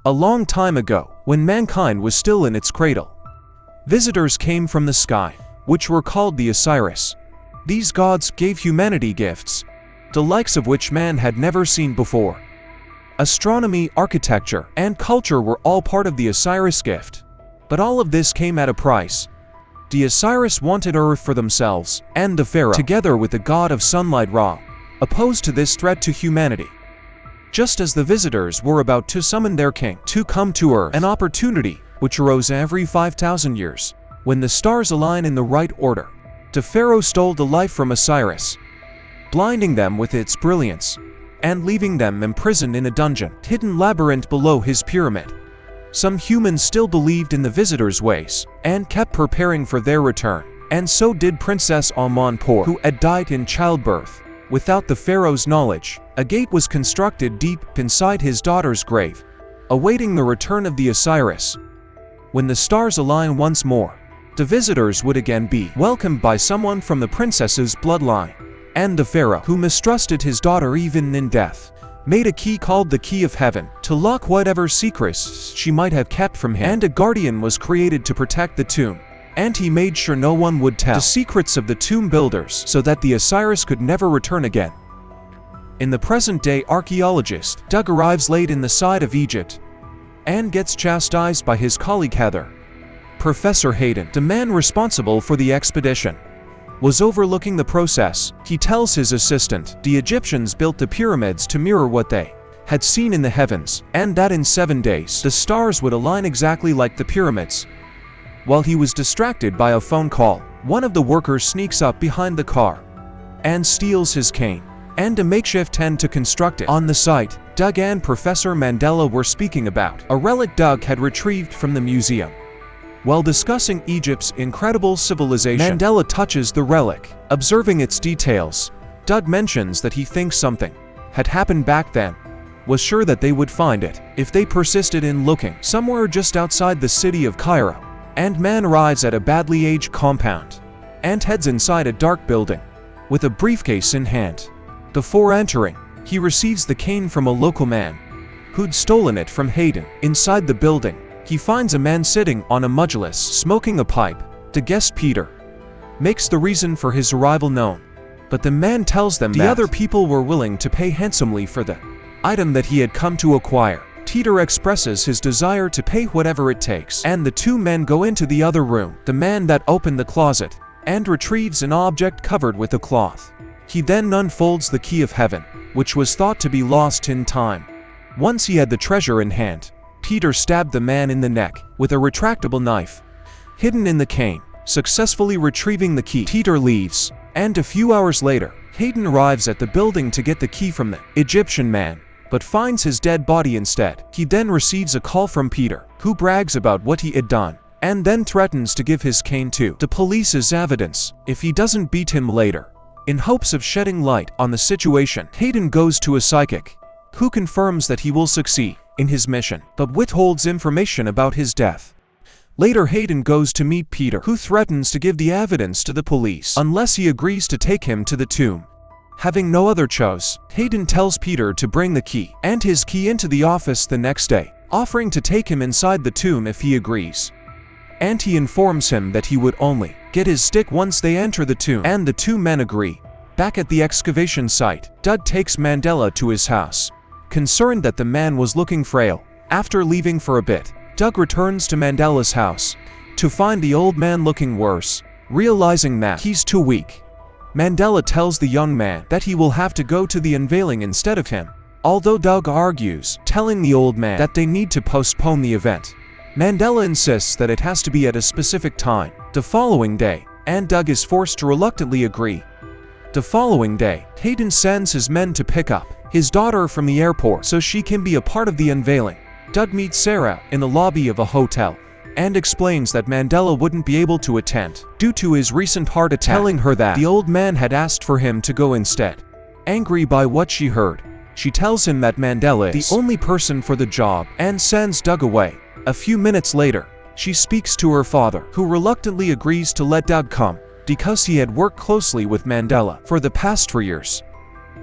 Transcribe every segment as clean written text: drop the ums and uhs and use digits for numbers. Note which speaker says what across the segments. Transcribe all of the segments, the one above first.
Speaker 1: A long time ago, when mankind was still in its cradle, visitors came from the sky, which were called the Osiris. These gods gave humanity gifts, the likes of which man had never seen before. Astronomy, architecture, and culture were all part of the Osiris gift. But all of this came at a price. The Osiris wanted Earth for themselves, and the pharaoh, together with the god of sunlight Ra, opposed to this threat to humanity. Just as the visitors were about to summon their king to come to Earth, an opportunity which arose every 5,000 years, when the stars align in the right order, the pharaoh stole the life from Osiris, blinding them with its brilliance, and leaving them imprisoned in a dungeon, hidden labyrinth below his pyramid. Some humans still believed in the visitors' ways, and kept preparing for their return, and so did Princess Amonpour, who had died in childbirth. Without the pharaoh's knowledge, a gate was constructed deep inside his daughter's grave, awaiting the return of the Osiris. When the stars align once more, the visitors would again be welcomed by someone from the princess's bloodline, and the pharaoh, who mistrusted his daughter even in death, made a key called the Key of Heaven to lock whatever secrets she might have kept from him, and a guardian was created to protect the tomb, and he made sure no one would tell the secrets of the tomb builders so that the Osiris could never return again. In the present day, archaeologist Doug arrives late in the side of Egypt and gets chastised by his colleague Heather. Professor Hayden, the man responsible for the expedition, was overlooking the process. He tells his assistant the Egyptians built the pyramids to mirror what they had seen in the heavens, and that in 7 days the stars would align exactly like the pyramids. While he was distracted by a phone call, one of the workers sneaks up behind the car and steals his cane and a makeshift tent to construct it. On the site, Doug and Professor Mandela were speaking about a relic Doug had retrieved from the museum. While discussing Egypt's incredible civilization, Mandela touches the relic, observing its details. Doug mentions that he thinks something had happened back then, was sure that they would find it if they persisted in looking. Somewhere just outside the city of Cairo, and man arrives at a badly aged compound and heads inside a dark building with a briefcase in hand. Before entering, he receives the cane from a local man who'd stolen it from Hayden. Inside the building, he finds a man sitting on a mudulus smoking a pipe. The guest, Peter, makes the reason for his arrival known, but the man tells them that other people were willing to pay handsomely for the item that he had come to acquire. Peter expresses his desire to pay whatever it takes, and the two men go into the other room. The man that opened the closet and retrieves an object covered with a cloth. He then unfolds the Key of Heaven, which was thought to be lost in time. Once he had the treasure in hand, Peter stabbed the man in the neck with a retractable knife hidden in the cane, successfully retrieving the key. Peter leaves, and a few hours later, Hayden arrives at the building to get the key from the Egyptian man, but finds his dead body instead. He then receives a call from Peter, who brags about what he had done, and then threatens to give his cane to the police as evidence if he doesn't beat him later. In hopes of shedding light on the situation, Hayden goes to a psychic, who confirms that he will succeed in his mission, but withholds information about his death. Later, Hayden goes to meet Peter, who threatens to give the evidence to the police unless he agrees to take him to the tomb. Having no other choice, Hayden tells Peter to bring the key and his key into the office the next day, offering to take him inside the tomb if he agrees. And he informs him that he would only get his stick once they enter the tomb, and the two men agree. Back at the excavation site, Doug takes Mandela to his house, concerned that the man was looking frail. After leaving for a bit, Doug returns to Mandela's house to find the old man looking worse. Realizing that he's too weak, Mandela tells the young man that he will have to go to the unveiling instead of him, although Doug argues, telling the old man that they need to postpone the event. Mandela insists that it has to be at a specific time the following day, and Doug is forced to reluctantly agree. The following day, Hayden sends his men to pick up his daughter from the airport so she can be a part of the unveiling. Doug meets Sarah in the lobby of a hotel and explains that Mandela wouldn't be able to attend due to his recent heart attack, telling her that the old man had asked for him to go instead. Angry by what she heard, she tells him that Mandela is the only person for the job and sends Doug away. A few minutes later, she speaks to her father, who reluctantly agrees to let Doug come because he had worked closely with Mandela for the past 4 years.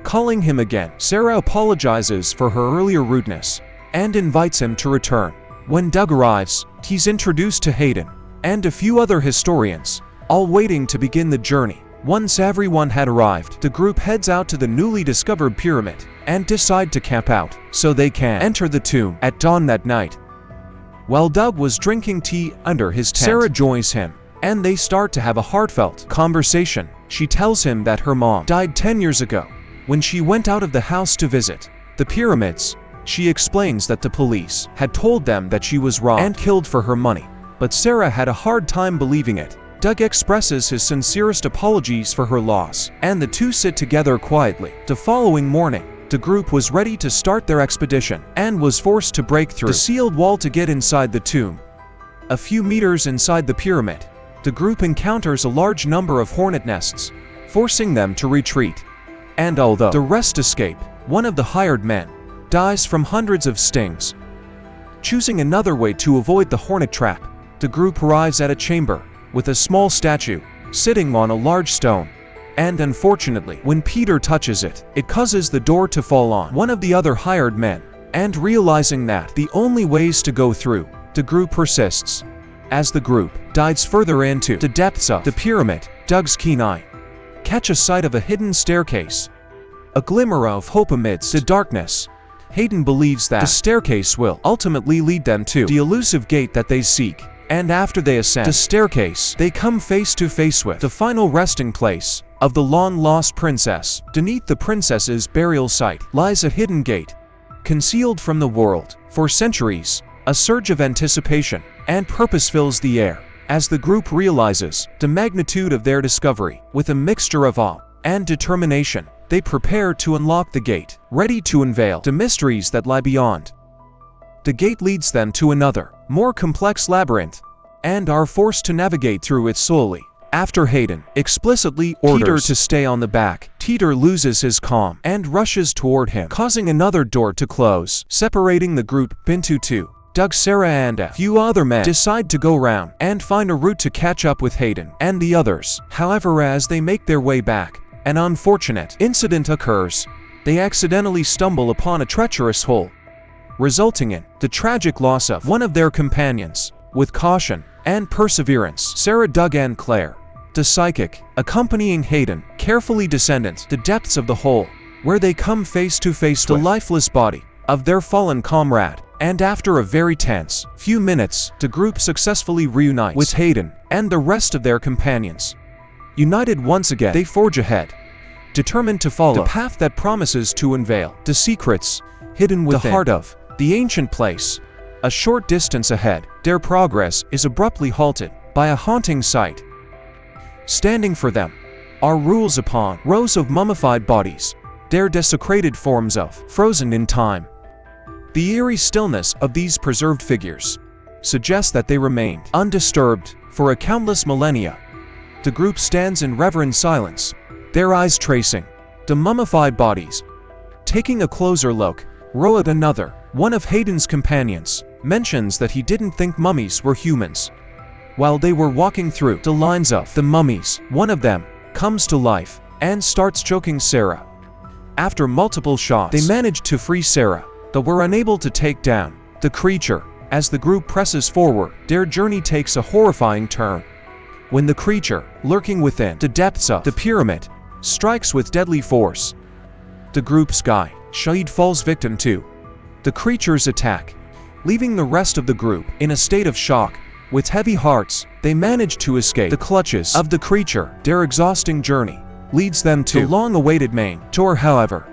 Speaker 1: Calling him again, Sarah apologizes for her earlier rudeness and invites him to return. When Doug arrives, he's introduced to Hayden and a few other historians, all waiting to begin the journey. Once everyone had arrived, the group heads out to the newly discovered pyramid and decide to camp out so they can enter the tomb at dawn that night. While Doug was drinking tea under his tent, Sarah joins him, and they start to have a heartfelt conversation. She tells him that her mom died 10 years ago when she went out of the house to visit the pyramids. She explains that the police had told them that she was robbed and killed for her money, but Sarah had a hard time believing it. Doug expresses his sincerest apologies for her loss, and the two sit together quietly. The following morning, the group was ready to start their expedition and was forced to break through the sealed wall to get inside the tomb. A few meters inside the pyramid, the group encounters a large number of hornet nests, forcing them to retreat. And although the rest escape, one of the hired men dies from hundreds of stings. Choosing another way to avoid the hornet trap, the group arrives at a chamber with a small statue sitting on a large stone. And unfortunately, when Peter touches it, it causes the door to fall on one of the other hired men. And realizing that the only ways to go through, the group persists. As the group dives further into the depths of the pyramid, Doug's keen eye catch a sight of a hidden staircase. A glimmer of hope amidst the darkness. Hayden believes that the staircase will ultimately lead them to the elusive gate that they seek. And after they ascend the staircase, they come face to face with the final resting place of the long-lost princess. Beneath the princess's burial site lies a hidden gate, concealed from the world. For centuries, a surge of anticipation and purpose fills the air as the group realizes the magnitude of their discovery. With a mixture of awe and determination, they prepare to unlock the gate, ready to unveil the mysteries that lie beyond. The gate leads them to another, more complex labyrinth, and are forced to navigate through it slowly. After Hayden explicitly orders Peter to stay on the back, Peter loses his calm and rushes toward him, causing another door to close, separating the group into two. Doug, Sarah, and a few other men decide to go round and find a route to catch up with Hayden and the others. However, as they make their way back, an unfortunate incident occurs. They accidentally stumble upon a treacherous hole, resulting in the tragic loss of one of their companions. With caution and perseverance, Sarah, Doug, and Claire, the psychic, accompanying Hayden, carefully descend the depths of the hole, where they come face to face with the lifeless body of their fallen comrade. And after a very tense few minutes, the group successfully reunites with Hayden and the rest of their companions. United once again, they forge ahead, determined to follow the path that promises to unveil the secrets hidden within the heart of the ancient place. A short distance ahead, their progress is abruptly halted by a haunting sight. Standing for them are rows upon rows of mummified bodies, their desecrated forms frozen in time. The eerie stillness of these preserved figures suggests that they remained undisturbed for a countless millennia. The group stands in reverent silence, their eyes tracing the mummified bodies. Taking a closer look, Road, another one of Hayden's companions, mentions that he didn't think mummies were humans. While they were walking through the lines of the mummies, one of them comes to life and starts choking Sarah. After multiple shots, they manage to free Sarah, though were unable to take down the creature. As the group presses forward, their journey takes a horrifying turn. When the creature, lurking within the depths of the pyramid, strikes with deadly force, the group's guide, Shahid, falls victim to the creature's attack, leaving the rest of the group in a state of shock. With heavy hearts, they manage to escape the clutches of the creature. Their exhausting journey leads them to the long-awaited main tour. However,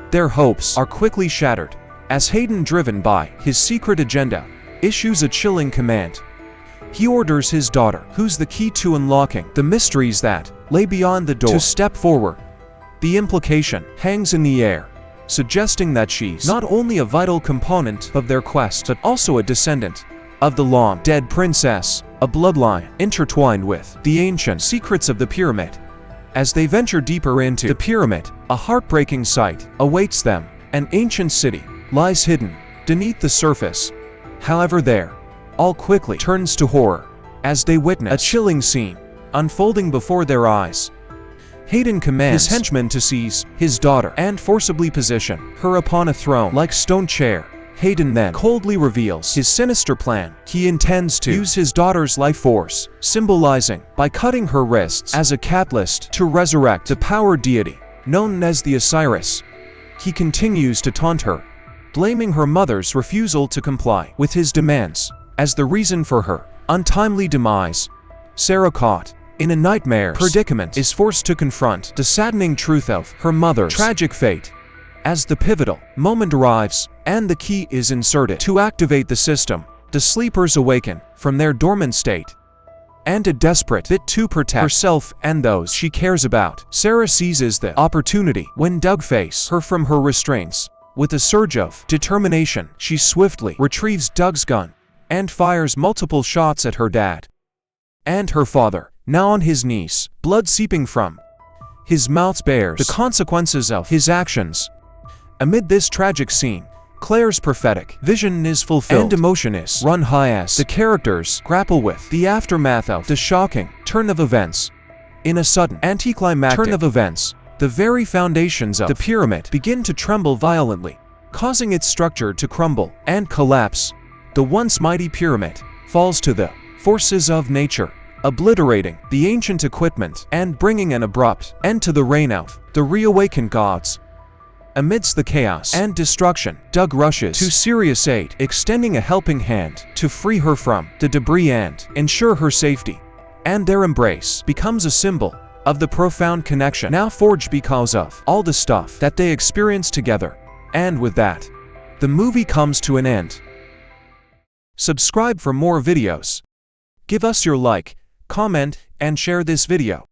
Speaker 1: their hopes are quickly shattered as Hayden, driven by his secret agenda, issues a chilling command. He orders his daughter, who's the key to unlocking the mysteries that lay beyond the door, to step forward. The implication hangs in the air, suggesting that she's not only a vital component of their quest, but also a descendant of the long-dead princess, a bloodline intertwined with the ancient secrets of the pyramid. As they venture deeper into the pyramid, a heartbreaking sight awaits them. An ancient city lies hidden beneath the surface. However, there, all quickly turns to horror as they witness a chilling scene unfolding before their eyes. Hayden commands his henchmen to seize his daughter and forcibly position her upon a throne-like stone chair. Hayden then coldly reveals his sinister plan. He intends to use his daughter's life force, symbolizing by cutting her wrists as a catalyst to resurrect the power deity known as the Osiris. He continues to taunt her, blaming her mother's refusal to comply with his demands as the reason for her untimely demise. Sarah, caught in a nightmare predicament, is forced to confront the saddening truth of her mother's tragic fate. As the pivotal moment arrives and the key is inserted to activate the system, the sleepers awaken from their dormant state. And a desperate bid to protect herself and those she cares about, Sarah seizes the opportunity when Doug faces her from her restraints. With a surge of determination, she swiftly retrieves Doug's gun and fires multiple shots at her dad and her father, now on his knees, blood seeping from his mouth bears the consequences of his actions. Amid this tragic scene, Claire's prophetic vision is fulfilled and emotion is run high as the characters grapple with the aftermath of the shocking turn of events. In a sudden anticlimactic turn of events, the very foundations of the pyramid begin to tremble violently, causing its structure to crumble and collapse. The once mighty pyramid falls to the forces of nature, obliterating the ancient equipment and bringing an abrupt end to the reign of the reawakened gods. Amidst the chaos and destruction, Doug rushes to Sirius' aid, extending a helping hand to free her from the debris and ensure her safety. And their embrace becomes a symbol of the profound connection now forged because of all the stuff that they experienced together. And with that, the movie comes to an end. Subscribe for more videos. Give us your like, comment, and share this video.